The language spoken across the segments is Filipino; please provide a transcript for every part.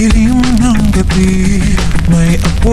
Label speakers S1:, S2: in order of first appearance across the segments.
S1: dilim ng gabi, may apo.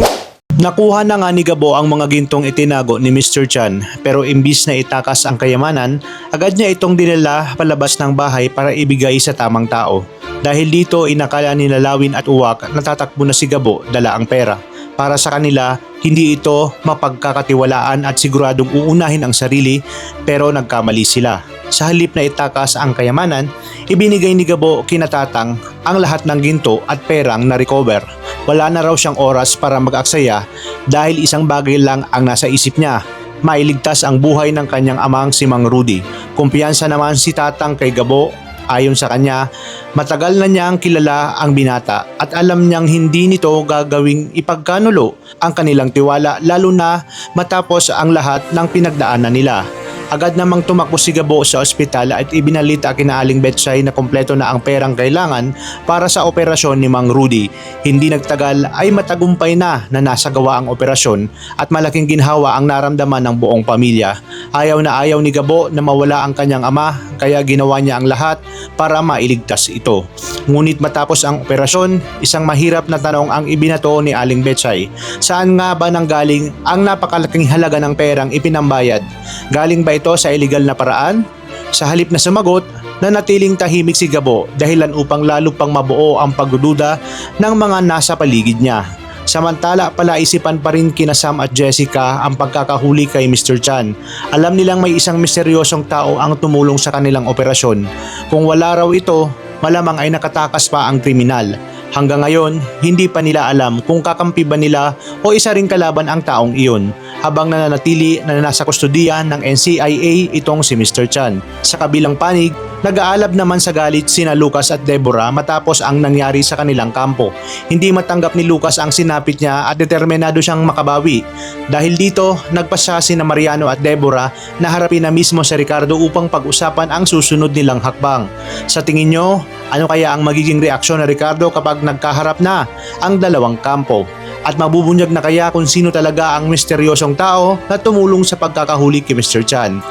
S2: Nakuha na nga ni Gabo ang mga gintong itinago ni Mr. Chan, pero imbis na itakas ang kayamanan, agad niya itong dinala palabas ng bahay para ibigay sa tamang tao. Dahil dito inakala ni Lawin at Uwak na tatakbo na si Gabo dala ang pera. Para sa kanila, hindi ito mapagkakatiwalaan at siguradong uunahin ang sarili, pero nagkamali sila. Sa halip na itakas ang kayamanan, ibinigay ni Gabo kina Tatang ang lahat ng ginto at perang na-recover. Wala na raw siyang oras para mag-aksaya dahil isang bagay lang ang nasa isip niya: mailigtas ang buhay ng kanyang amang si Mang Rudy. Kumpiyansa naman si Tatang kay Gabo. Ayon sa kanya, matagal na niyang kilala ang binata at alam niyang hindi nito gagawing ipagkanulo ang kanilang tiwala, lalo na matapos ang lahat ng pinagdaanan nila. Agad namang tumakbo si Gabo sa ospital at ibinalita kina Aling Betchay na kompleto na ang perang kailangan para sa operasyon ni Mang Rudy. Hindi nagtagal ay matagumpay na nasagawa ang operasyon at malaking ginhawa ang naramdaman ng buong pamilya. Ayaw na ayaw ni Gabo na mawala ang kanyang ama, kaya ginawa niya ang lahat para mailigtas ito. Ngunit matapos ang operasyon, isang mahirap na tanong ang ibinato ni Aling Betchay. Saan nga ba nanggaling ang napakalaking halaga ng perang ipinambayad? Galing ba ito sa illegal na paraan? Sa halip na sumagot, nanatiling tahimik si Gabo dahilan upang lalo pang mabuo ang pagdududa ng mga nasa paligid niya. Samantala, palaisipan pa rin kina Sam at Jessica ang pagkakahuli kay Mr. Chan. Alam nilang may isang misteryosong tao ang tumulong sa kanilang operasyon. Kung wala raw ito, malamang ay nakatakas pa ang kriminal. Hanggang ngayon, hindi pa nila alam kung kakampi ba nila o isa ring kalaban ang taong iyon, habang nananatili na nasa kustudiya ng NCIA itong si Mr. Chan. Sa kabilang panig, nag-aalab naman sa galit sina Lucas at Deborah matapos ang nangyari sa kanilang kampo. Hindi matanggap ni Lucas ang sinapit niya at determinado siyang makabawi. Dahil dito, nagpasya sina Mariano at Deborah na harapin na mismo si Ricardo upang pag-usapan ang susunod nilang hakbang. Sa tingin nyo, ano kaya ang magiging reaksyon ni Ricardo kapag nagkaharap na ang dalawang kampo? At mabubunyag na kaya kung sino talaga ang misteryosong tao na tumulong sa pagkakahuli kay Mr. Chan?